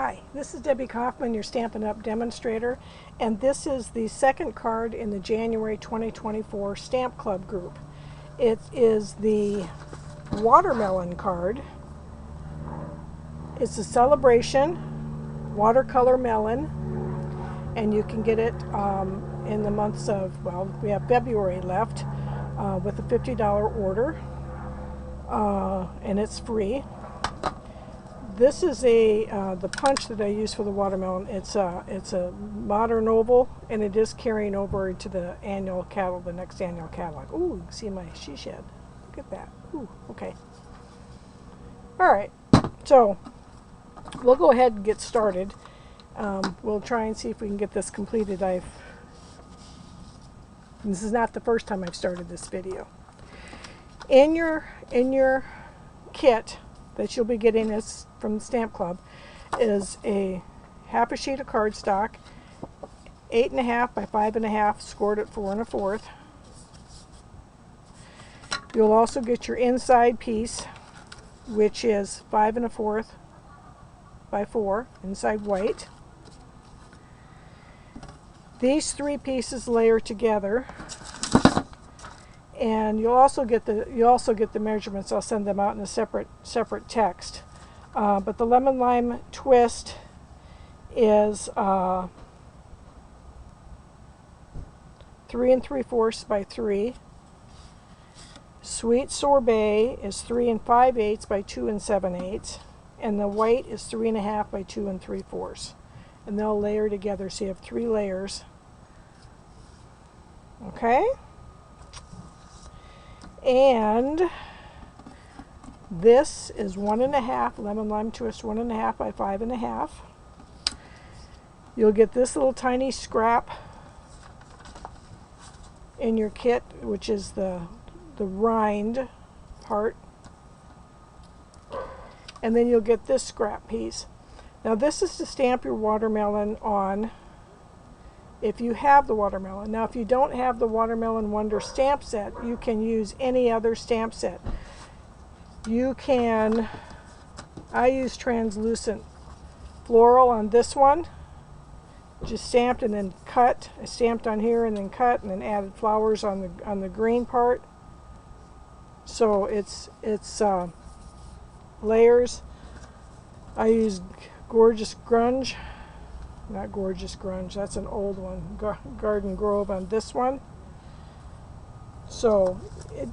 Hi, this is Debbie Kaufman, your Stampin' Up! Demonstrator, and this is the second card in the January 2024 Stamp Club group. It is the Watermelon card. It's a Saleabration Watercolor Melon, and you can get it in the months of, well, we have February left with a $50 order, and it's free. This is the punch that I use for the watermelon. It's a modern oval, and it is carrying over into the annual catalog, the next annual catalog. Ooh, you can see my she shed. Look at that. Ooh, okay. All right, so we'll go ahead and get started. We'll try and see if we can get this completed. This is not the first time I've started this video. In your kit that you'll be getting this from the Stamp Club is half a sheet of cardstock, 8.5 by 5.5, scored at 4 1/4. You'll also get your inside piece, which is 5 1/4 by 4, inside white. These three pieces layer together, and you'll also get the measurements. I'll send them out in a separate text. But the lemon lime twist is 3 3/4 by 3. Sweet sorbet is 3 5/8 by 2 7/8, and the white is 3 1/2 by 2 3/4. And they'll layer together, so you have 3 layers. Okay. And this is 1 1/2 lemon lime twist, 1 1/2 by 5 1/2. You'll get this little tiny scrap in your kit, which is the rind part, and then you'll get this scrap piece. Now this is to stamp your watermelon on, if you have the watermelon. Now if you don't have the Watermelon Wonder stamp set, you can use any other stamp set. You can, I use translucent floral on this one, just stamped and then cut. I stamped on here and then cut, and then added flowers on the green part. So it's layers. I use Gorgeous Grunge. Not Gorgeous Grunge, that's an old one. Garden Grove on this one. So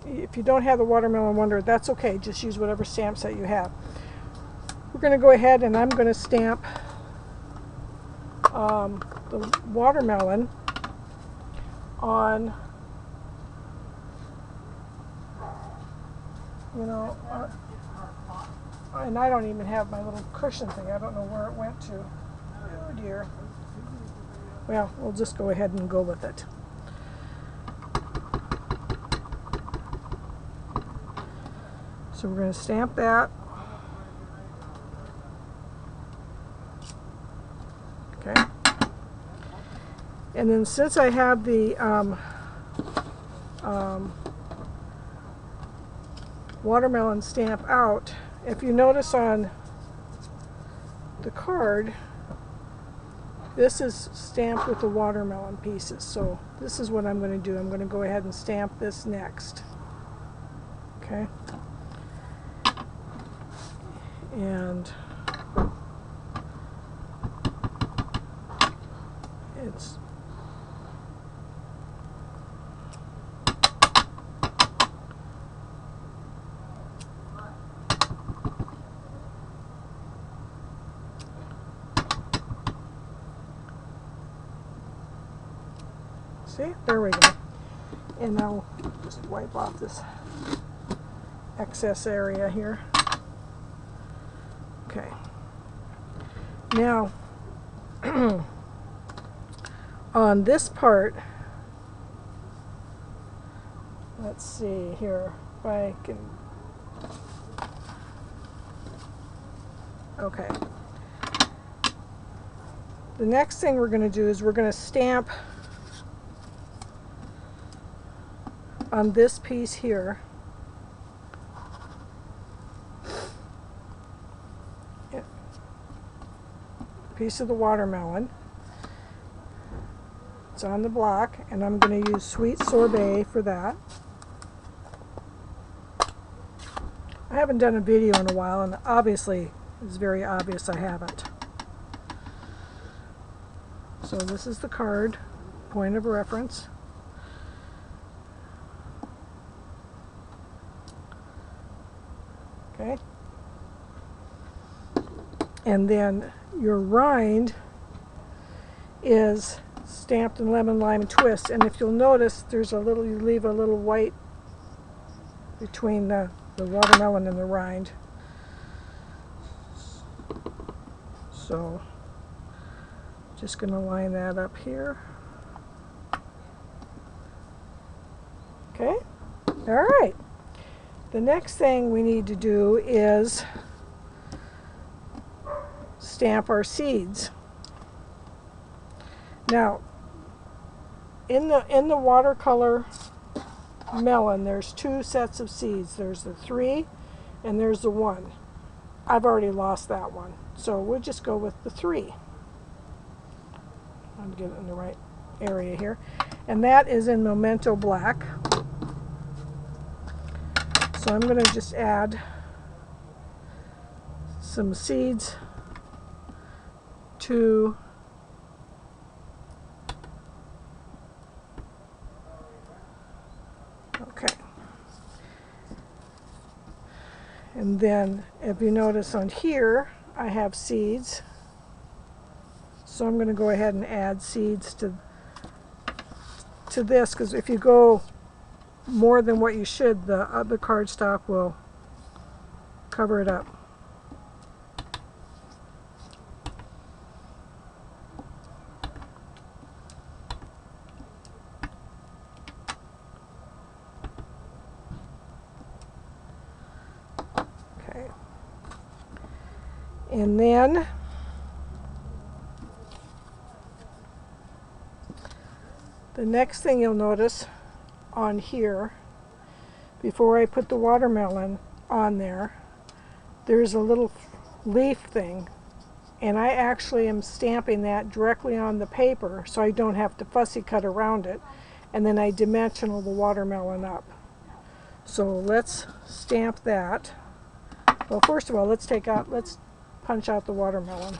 if you don't have the Watermelon Wonder, that's okay. Just use whatever stamp set you have. We're going to go ahead and I'm going to stamp the watermelon on, and I don't even have my little cushion thing. I don't know where it went to. Oh dear. Well, we'll just go ahead and go with it. So we're going to stamp that. Okay. And then since I have the watermelon stamp out, if you notice on the card, this is stamped with the watermelon pieces. So this is what I'm going to do. I'm going to go ahead and stamp this next. Okay. And it's see, there we go. And now just wipe off this excess area here. Okay. Now, on this part, let's see here if I can. Okay. The next thing we're going to do is we're going to stamp on this piece here. piece of the watermelon. It's on the block, and I'm going to use sweet sorbet for that. I haven't done a video in a while, and obviously it's very obvious I haven't. So this is the card, point of reference. Okay. And then your rind is stamped in lemon, lime, and twist. And if you'll notice, there's a little, you leave a little white between the watermelon and the rind. So just going to line that up here. Okay. All right. The next thing we need to do is stamp our seeds. Now, in the watercolor melon, there's two sets of seeds. There's the 3 and there's the 1. I've already lost that one, so we'll just go with the 3. I'll get it in the right area here. And that is in Memento Black. So I'm going to just add some seeds to okay. And then if you notice on here, I have seeds. So I'm going to go ahead and add seeds to this, because if you go more than what you should, the other cardstock will cover it up. Okay. And then the next thing you'll notice on here, before I put the watermelon on there, there's a little leaf thing, and I actually am stamping that directly on the paper so I don't have to fussy cut around it, and then I dimensional the watermelon up. So let's stamp that. Well, first of all, let's punch out the watermelon.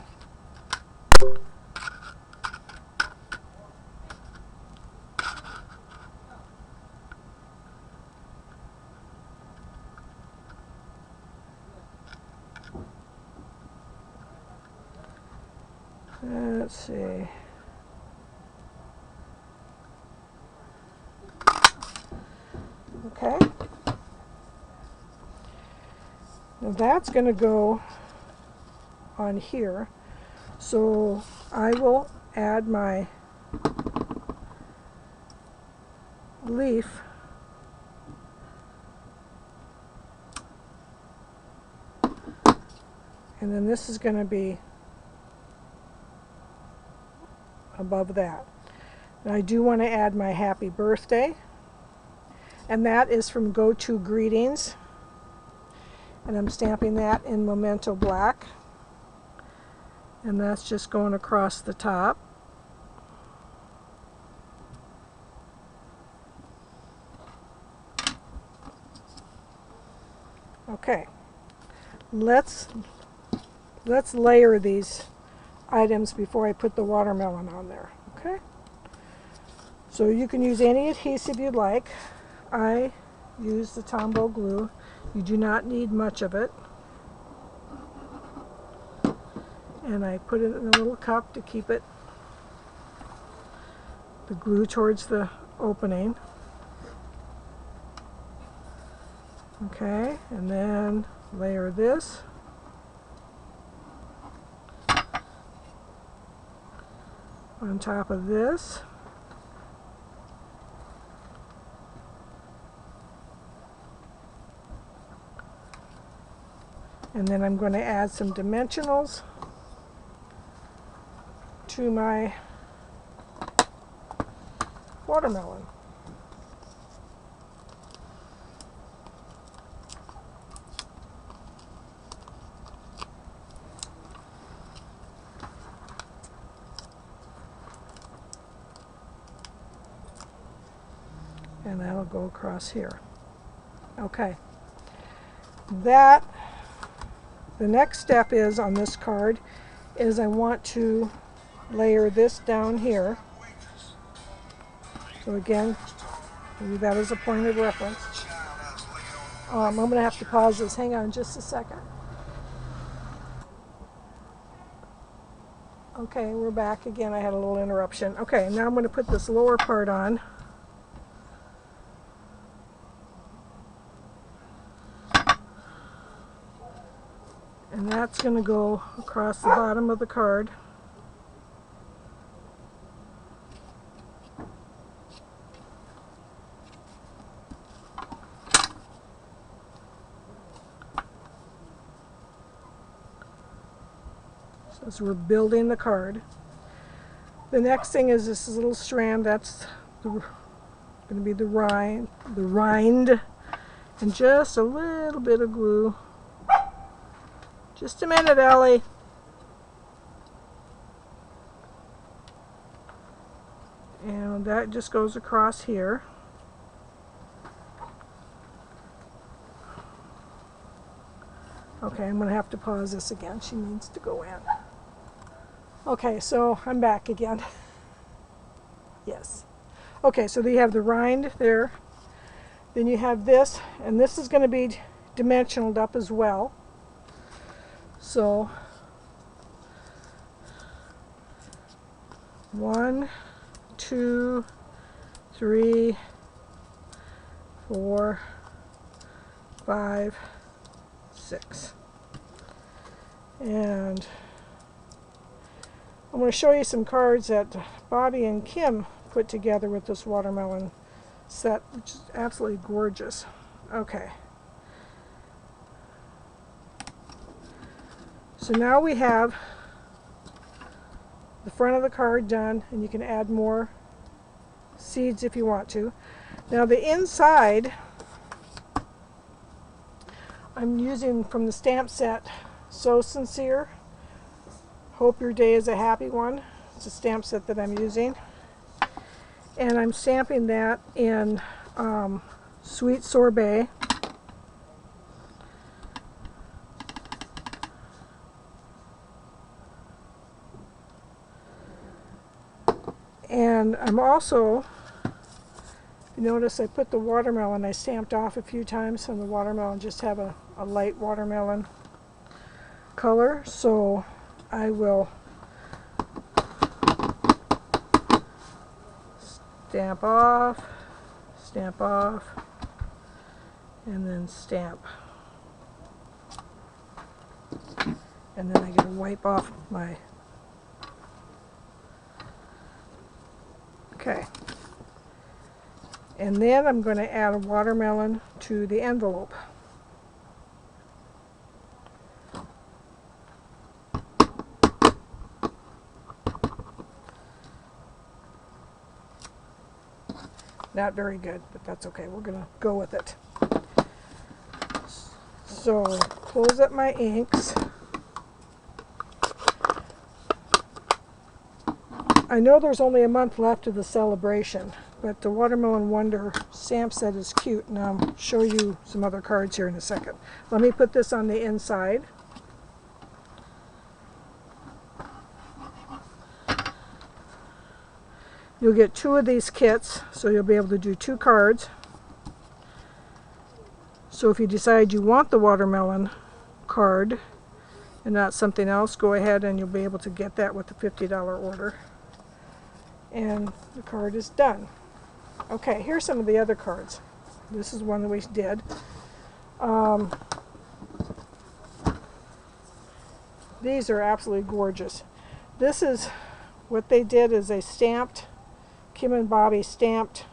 Let's see. Okay. Now that's going to go on here. So I will add my leaf . And then this is going to be above that. And I do want to add my happy birthday, and that is from Go To Greetings, and I'm stamping that in Memento Black, and that's just going across the top. Okay, let's layer these items before I put the watermelon on there. Okay, so you can use any adhesive you'd like. I use the Tombow glue. You do not need much of it, and I put it in a little cup to keep it the glue towards the opening. Okay, and then layer this. On top of this. And then I'm going to add some dimensionals to my watermelon. and that'll go across here. Okay. The next step is on this card is I want to layer this down here. So again, maybe that is a point of reference. I'm going to have to pause this. Hang on just a second. Okay, we're back again. I had a little interruption. Okay, now I'm going to put this lower part on. And that's going to go across the bottom of the card. So as we're building the card. The next thing is this little strand. That's going to be the rind, and just a little bit of glue. Just a minute, Ellie. And that just goes across here. Okay, I'm going to have to pause this again. She needs to go in. Okay, so I'm back again. Yes. Okay, so you have the rind there. Then you have this, and this is going to be dimensionaled up as well. So 1, 2, 3, 4, 5, 6. And I'm going to show you some cards that Bobby and Kim put together with this watermelon set, which is absolutely gorgeous. Okay. So now we have the front of the card done, and you can add more seeds if you want to. Now the inside, I'm using from the stamp set, So Sincere. Hope Your Day is a Happy One. It's a stamp set that I'm using. And I'm stamping that in Sweet Sorbet. And I'm also, you notice I put the watermelon, I stamped off a few times, and the watermelon just have a light watermelon color. So I will stamp off, and then stamp. And then I get to wipe off my... Okay. And then I'm going to add a watermelon to the envelope. Not very good, but that's okay. We're going to go with it. So, close up my inks. I know there's only a month left of the Saleabration, but the Watermelon Wonder stamp set is cute, and I'll show you some other cards here in a second. Let me put this on the inside. You'll get 2 of these kits, so you'll be able to do 2 cards. So if you decide you want the watermelon card and not something else, go ahead and you'll be able to get that with the $50 order. And the card is done. Okay, here's some of the other cards. This is one that we did. These are absolutely gorgeous. This is what they did is they stamped, Kim and Bobby stamped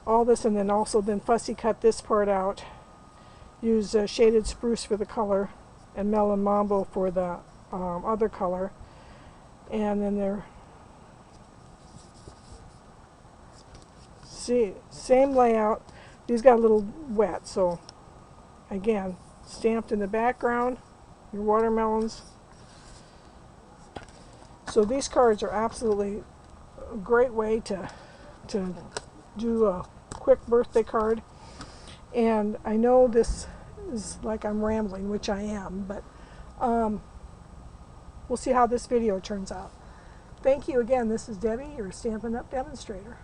all this, and then also fussy cut this part out. Use shaded spruce for the color and melon mambo for the other color. And then they're same layout. These got a little wet, so again, stamped in the background, your watermelons. So these cards are absolutely a great way to do a quick birthday card. And I know this is like I'm rambling, which I am, but we'll see how this video turns out. Thank you again. This is Debbie, your Stampin' Up! Demonstrator.